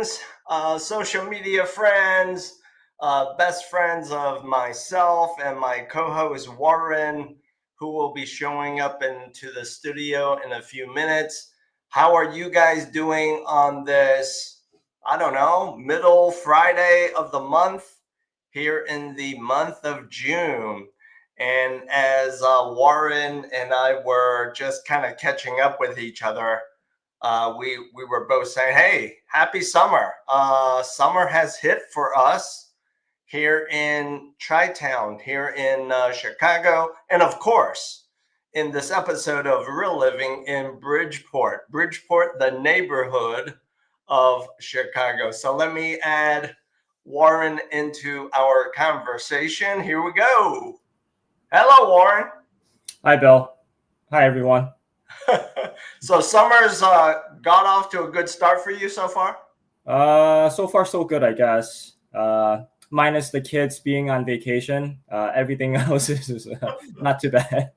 friends, social media friends, best friends of myself and my co-host Warren, who will be showing up into the studio in a few minutes. How are you guys doing on this, I don't know, middle Friday of the month here in the month of June? And as Warren and I were just kind of catching up with each other, we were both saying, "Hey, happy summer! Summer has hit for us here in Chi-Town, here in Chicago, and of course, in this episode of Real Living in Bridgeport, the neighborhood of Chicago." So let me add Warren into our conversation. Here we go. Hello, Warren. Hi, Bill. Hi, everyone. So summer's got off to a good start for you so far? So far so good, I guess. Minus the kids being on vacation. Everything else is not too bad.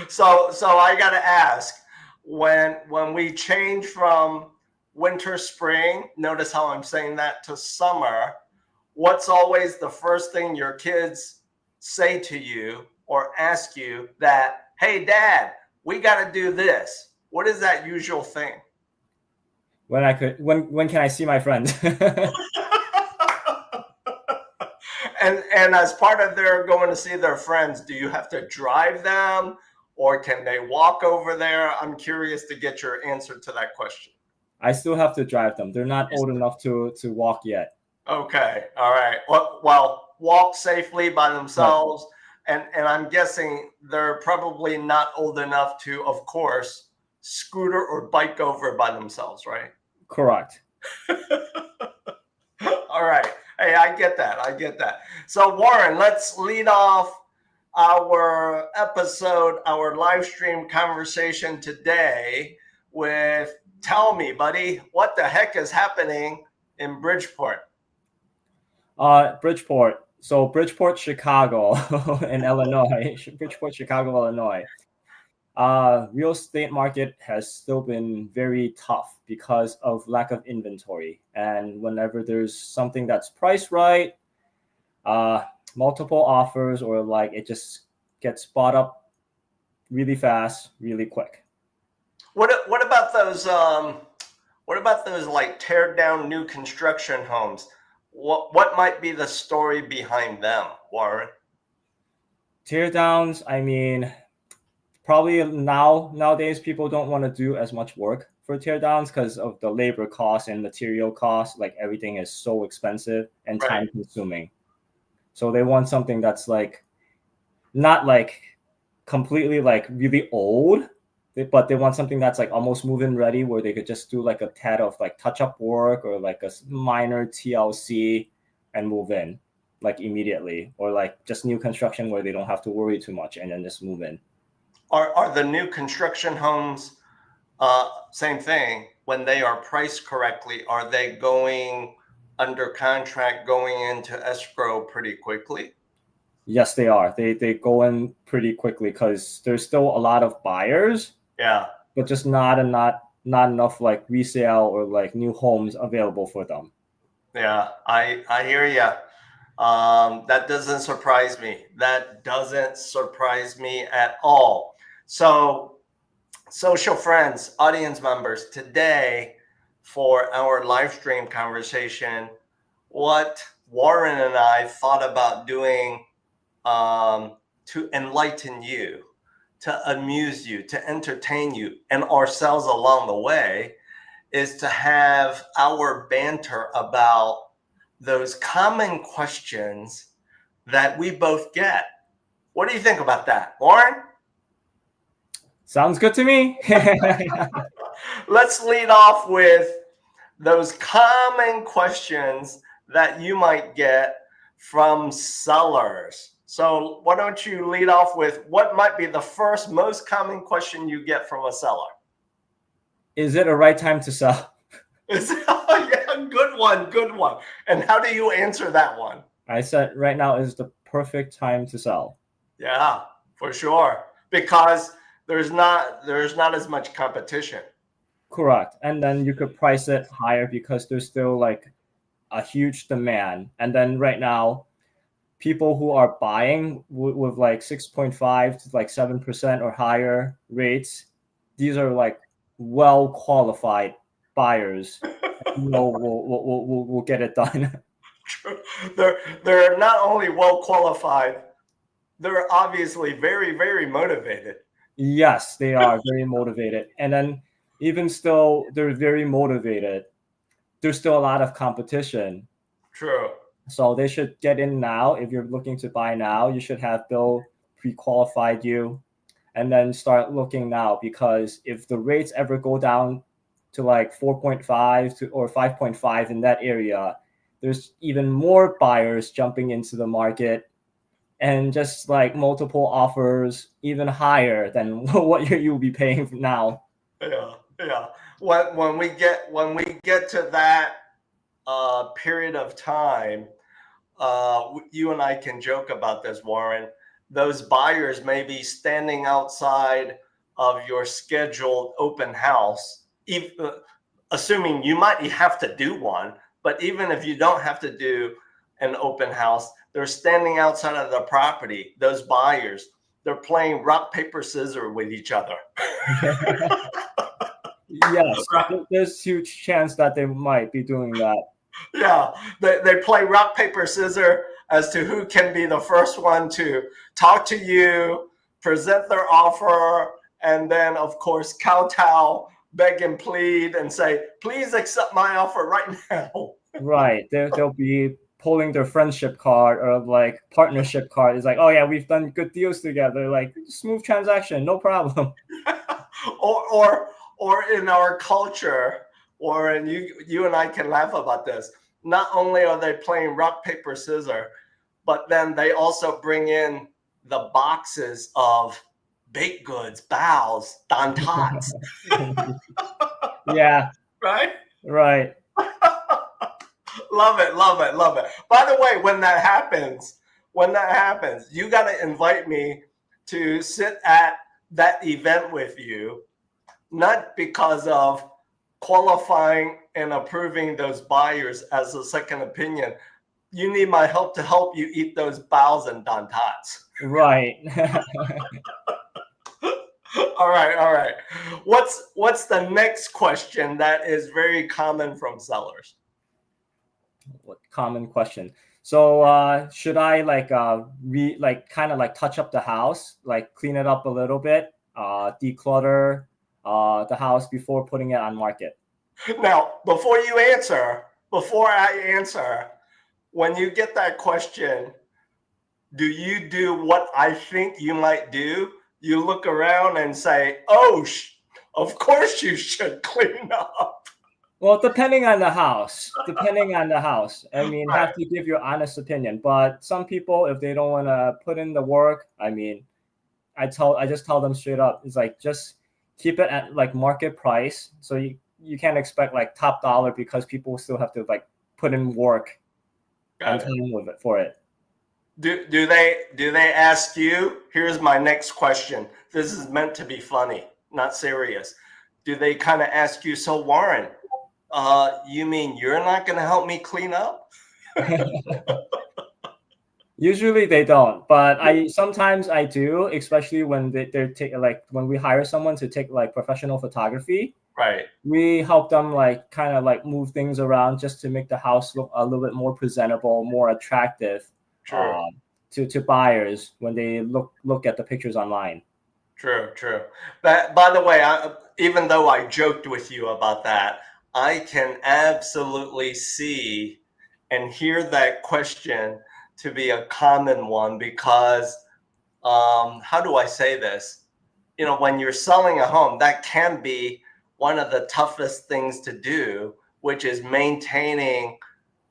So I gotta ask, when we change from winter, spring, notice how I'm saying that, to summer, what's always the first thing your kids say to you or ask you that, "Hey, Dad, we got to do this"? What is that usual thing? When can I see my friends? And as part of their going to see their friends, do you have to drive them or can they walk over there? I'm curious to get your answer to that question. I still have to drive them. They're not old enough to walk yet. Okay. All right. Well, walk safely by themselves. Right. And I'm guessing they're probably not old enough to, of course, scooter or bike over by themselves, right? Correct. All right. Hey, I get that. So, Warren, let's lead off our episode, our live stream conversation today with, tell me, buddy, what the heck is happening in Bridgeport? Bridgeport. So Bridgeport, Chicago, in Illinois. Bridgeport, Chicago, Illinois. Real estate market has still been very tough because of lack of inventory. And whenever there's something that's priced right, multiple offers, or like it just gets bought up really fast, really quick. What about those? What about those like tear down new construction homes? What might be the story behind them, Warren? Tear downs, I mean, probably nowadays people don't want to do as much work for tear downs because of the labor costs and material costs. Like everything is so expensive and time consuming. So they want something that's like not like completely like really old, but they want something that's like almost move-in ready, where they could just do like a tad of like touch-up work or like a minor TLC and move in like immediately, or like just new construction where they don't have to worry too much and then just move in. Are the new construction homes same thing? When they are priced correctly, are they going under contract, going into escrow pretty quickly? Yes, they are. They go in pretty quickly because there's still a lot of buyers. Yeah. But just not enough like resale or like new homes available for them. Yeah, I hear you. That doesn't surprise me. That doesn't surprise me at all. So, social friends, audience members, today for our live stream conversation, what Warren and I thought about doing to enlighten you, to amuse you, to entertain you, and ourselves along the way, is to have our banter about those common questions that we both get. What do you think about that, Warren? Sounds good to me. Let's lead off with those common questions that you might get from sellers. So why don't you lead off with what might be the first most common question you get from a seller? Is it a right time to sell? Oh, yeah, good one. And how do you answer that one? I said right now is the perfect time to sell. Yeah, for sure. Because there's not as much competition. Correct. And then you could price it higher because there's still like a huge demand. And then right now, people who are buying with like 6.5 to like 7% or higher rates, these are like well qualified buyers. We'll get it done. They're not only well qualified, they're obviously very, very motivated. Yes, they are very motivated. And then even still, they're very motivated. There's still a lot of competition. True. So they should get in now. If you're looking to buy now, you should have Bill pre-qualified you and then start looking now, because if the rates ever go down to like 4.5 to or 5.5 in that area, there's even more buyers jumping into the market and just like multiple offers even higher than what you'll be paying now. Yeah. When we get to that period of time, you and I can joke about this, Warren. Those buyers may be standing outside of your scheduled open house, assuming you might have to do one. But even if you don't have to do an open house, they're standing outside of the property. Those buyers, they're playing rock, paper, scissors with each other. Yes, there's huge chance that they might be doing that. Yeah, they play rock, paper, scissors as to who can be the first one to talk to you, present their offer, and then, of course, kowtow, beg and plead, and say, please accept my offer right now. Right. They'll be pulling their friendship card or like partnership card. It's like, oh yeah, we've done good deals together. Like, smooth transaction, no problem. or in our culture, or and you and I can laugh about this. Not only are they playing rock, paper, scissors, but then they also bring in the boxes of baked goods, baos, dantats. Yeah. Right? Right. Love it. By the way, when that happens, you got to invite me to sit at that event with you, not because of qualifying and approving those buyers as a second opinion. You need my help to help you eat those baos and dantats. Right. All right. What's the next question that is very common from sellers? What common question? So should I like kind of like touch up the house, like clean it up a little bit, declutter the house before putting it on market? Now, before I answer, when you get that question, do you do what I think you might do? You look around and say, oh, of course you should clean up. Well, depending on the house. I mean, Right. have to give your honest opinion. But some people, if they don't want to put in the work, I mean, I just tell them straight up. It's like, just keep it at like market price. So you can't expect like top dollar, because people still have to like put in work and time with it for it. Do they ask you? Here's my next question. This is meant to be funny, not serious. Do they kind of ask you, so Warren, you mean you're not going to help me clean up? Usually they don't, but sometimes I do, especially when they're like when we hire someone to take like professional photography. Right. We help them like kind of like move things around just to make the house look a little bit more presentable, more attractive to buyers when they look at the pictures online. True. That, by the way, even though I joked with you about that, I can absolutely see and hear that question to be a common one, because how do I say this? You know, when you're selling a home, that can be one of the toughest things to do, which is maintaining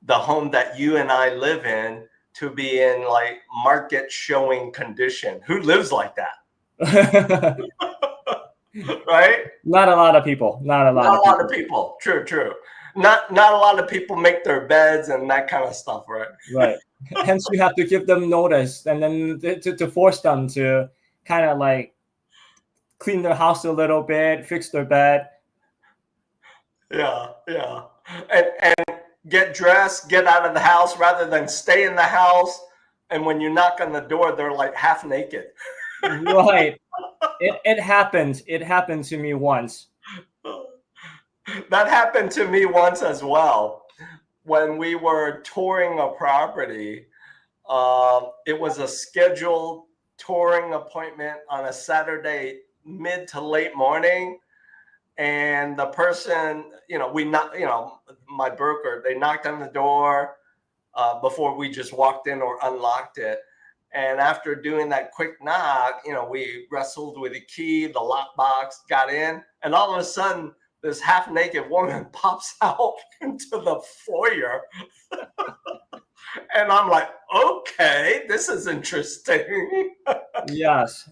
the home that you and I live in to be in like market showing condition. Who lives like that? Right? Not a lot of people. Not a lot of people. True. Not a lot of people make their beds and that kind of stuff, right? Right. Hence, you have to give them notice, and then to force them to kind of like clean their house a little bit, fix their bed. Yeah. And get dressed, get out of the house rather than stay in the house. And when you knock on the door, they're like half naked. Right. It happened. It happened to me once. That happened to me once as well. When we were touring a property, it was a scheduled touring appointment on a Saturday mid to late morning. And the person, my broker, they knocked on the door before we just walked in or unlocked it. And after doing that quick knock, we wrestled with the key, the lockbox, got in, and all of a sudden, this half naked woman pops out into the foyer. And I'm like, okay, this is interesting. Yes.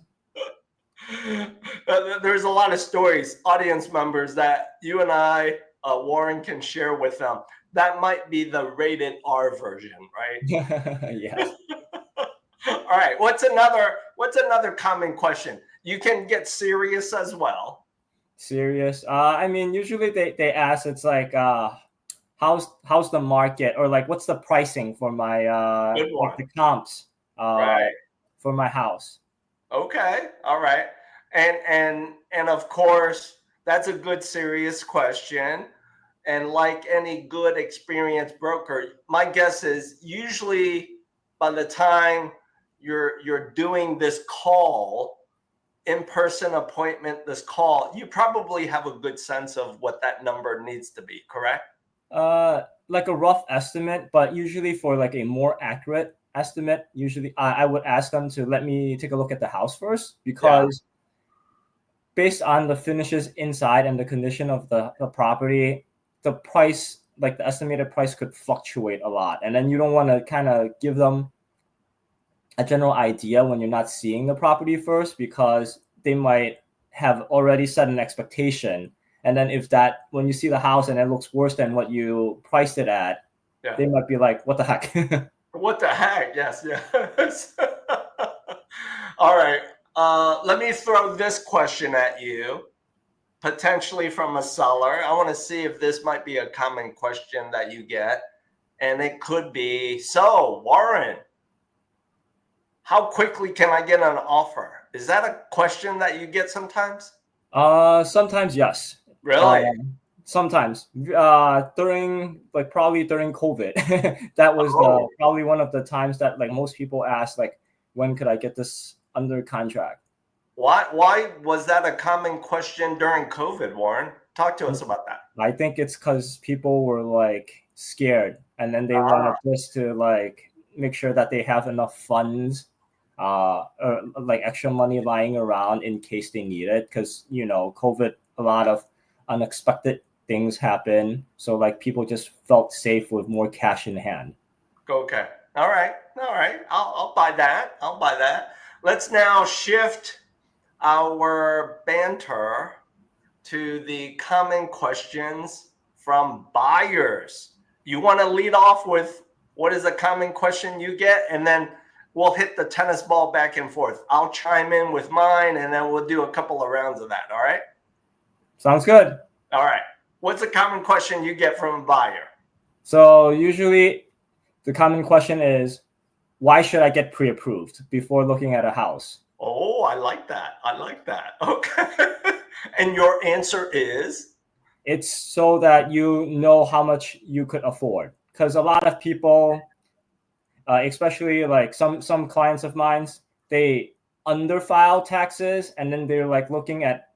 There's a lot of stories, audience members, that you and I, Warren, can share with them. That might be the rated R version, right? Yes. All right. What's another common question? You can get serious as well. Serious. I mean, usually they ask, it's like, how's the market, or like what's the pricing for my Good one. like the comps Right. for my house. Okay. All right. And of course, that's a good serious question. And like any good experienced broker, my guess is usually by the time you're doing this call, in-person appointment, this call, you probably have a good sense of what that number needs to be, correct? Like a rough estimate, but usually for like a more accurate estimate, usually I would ask them to let me take a look at the house first, because based on the finishes inside and the condition of the property, the price, like the estimated price, could fluctuate a lot. And then you don't want to kind of give them a general idea when you're not seeing the property first, because they might have already set an expectation. And then if that, when you see the house and it looks worse than what you priced it at, they might be like, what the heck? What the heck? Yes. All right. Let me throw this question at you, potentially from a seller. I want to see if this might be a common question that you get. And it could be, so Warren, how quickly can I get an offer? Is that a question that you get sometimes? Sometimes, yes. Really? Sometimes during, like, probably during COVID, that was probably one of the times that like most people ask, like, when could I get this under contract? Why was that a common question during COVID, Warren? Talk to us about that. I think it's because people were like scared, and then they wanted just to like make sure that they have enough funds, or like extra money lying around in case they need it. Because COVID, a lot of unexpected things happen, so like people just felt safe with more cash in hand. Okay. All right. I'll buy that. Let's now shift our banter to the common questions from buyers. You want to lead off with what is a common question you get, and then we'll hit the tennis ball back and forth. I'll chime in with mine, and then we'll do a couple of rounds of that. All right? Sounds good. All right. What's a common question you get from a buyer? So usually the common question is, why should I get pre-approved before looking at a house? Oh, I like that. Okay. And your answer is? It's so that you know how much you could afford. Because a lot of people, especially like some clients of mine, they underfile taxes, and then they're like looking at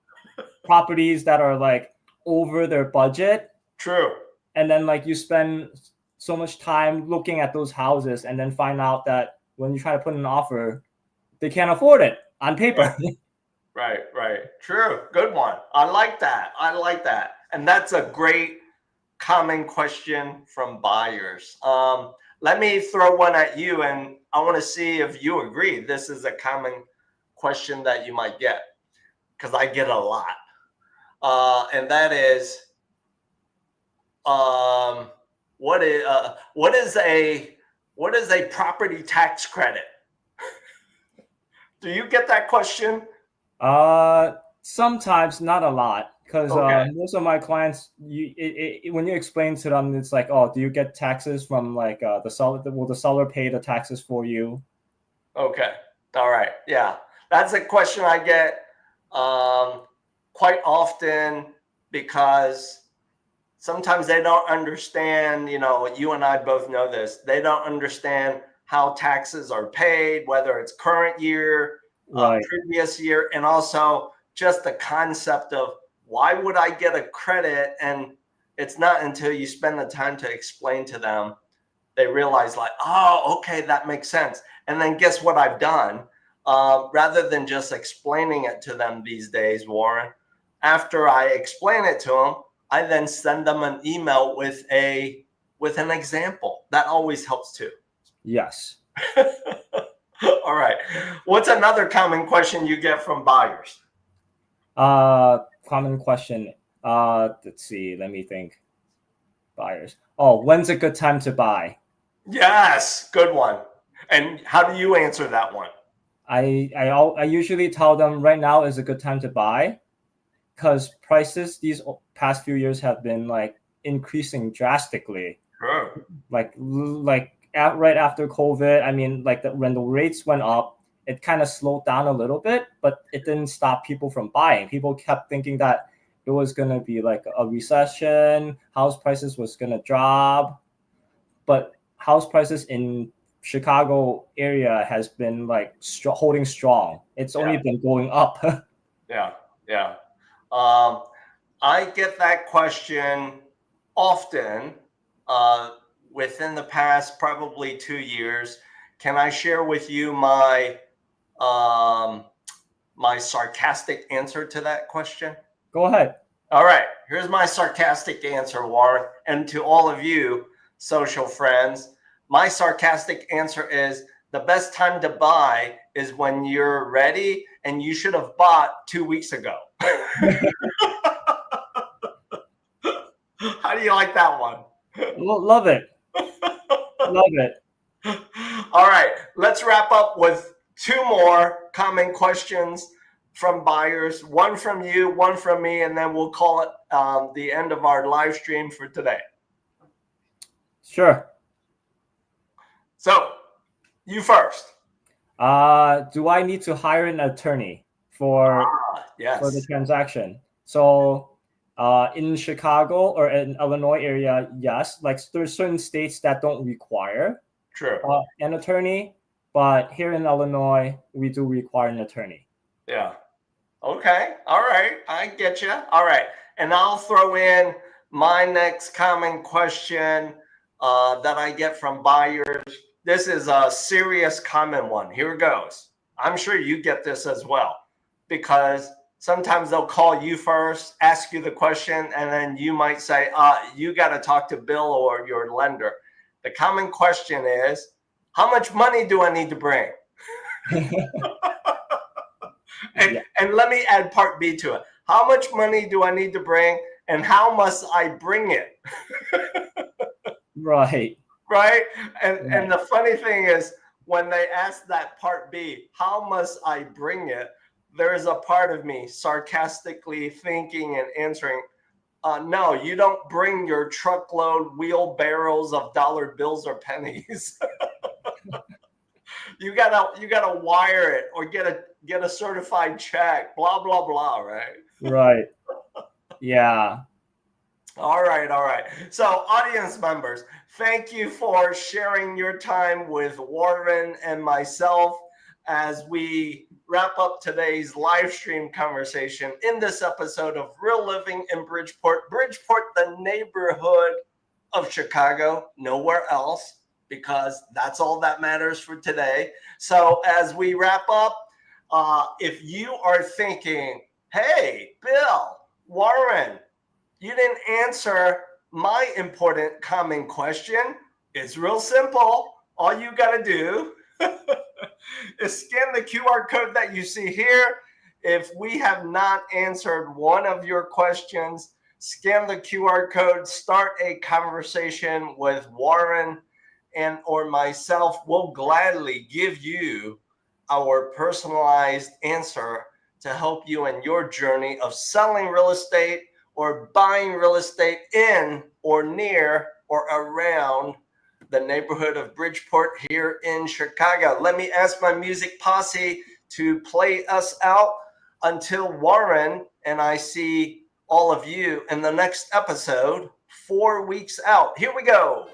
properties that are like over their budget. True. And then like you spend so much time looking at those houses, and then find out that when you try to put an offer, they can't afford it on paper. Right. True. Good one. I like that. And that's a great common question from buyers. Let me throw one at you, and I want to see if you agree. This is a common question that you might get, because I get a lot. And that is, what is a property tax credit? Do you get that question? Sometimes, not a lot, because Okay. most of my clients, when you explain to them, it's like, oh, do you get taxes from like the seller? Will the seller pay the taxes for you? Okay. All right. Yeah. That's a question I get quite often because sometimes they don't understand, you and I both know this. They don't understand how taxes are paid, whether it's current year, Right. previous year, and also just the concept of why would I get a credit? And it's not until you spend the time to explain to them, they realize like, oh, okay, that makes sense. And then guess what I've done? Rather than just explaining it to them these days, Warren, after I explain it to them, I then send them an email with an example. That always helps too. Yes. All right. What's another common question you get from buyers? Common question. Let's see. Let me think. Buyers. Oh, when's a good time to buy? Yes, good one. And how do you answer that one? I usually tell them right now is a good time to buy, because prices these past few years have been like increasing drastically. Sure. Right after COVID, I mean, like when the rates went up, it kind of slowed down a little bit, but it didn't stop people from buying. People kept thinking that it was gonna be like a recession, house prices was gonna drop, but house prices in Chicago area has been like holding strong. It's only been going up. Yeah. Yeah. I get that question often within the past probably 2 years. Can I share with you my my sarcastic answer to that question? Go ahead. All right, here's my sarcastic answer, Warren, and to all of you social friends. My sarcastic answer is the best time to buy is when you're ready, and you should have bought 2 weeks ago. How do you like that one? Love it. Love it. All right, let's wrap up with two more common questions from buyers, one from you, one from me, and then we'll call it the end of our live stream for today. Sure. So, you first. Do I need to hire an attorney for Yes. the transaction? So, in Chicago or in Illinois area, yes. Like there's certain states that don't require True. An attorney, but here in Illinois, we do require an attorney. Yeah. Okay. All right. I get you. All right. And I'll throw in my next common question that I get from buyers. This is a serious common one. Here it goes. I'm sure you get this as well, because sometimes they'll call you first, ask you the question, and then you might say, you got to talk to Bill or your lender. The common question is, how much money do I need to bring? And let me add part B to it. How much money do I need to bring, and how must I bring it? Right. Right? And the funny thing is, when they ask that part B, how must I bring it? There is a part of me sarcastically thinking and answering, no, you don't bring your truckload wheelbarrows of dollar bills or pennies. You gotta wire it or get a certified check, blah blah blah, right? Right. Yeah. All right. So, audience members, thank you for sharing your time with Warren and myself as we wrap up today's live stream conversation in this episode of Real Living in Bridgeport. Bridgeport, the neighborhood of Chicago, nowhere else, because that's all that matters for today. So as we wrap up, if you are thinking, hey, Bill, Warren, you didn't answer my important common question, it's real simple. All you got to do is scan the QR code that you see here. If we have not answered one of your questions, scan the QR code, start a conversation with Warren and or myself. We'll gladly give you our personalized answer to help you in your journey of selling real estate or buying real estate in or near or around the neighborhood of Bridgeport here in Chicago. Let me ask my music posse to play us out until Warren and I see all of you in the next episode 4 weeks out. Here we go.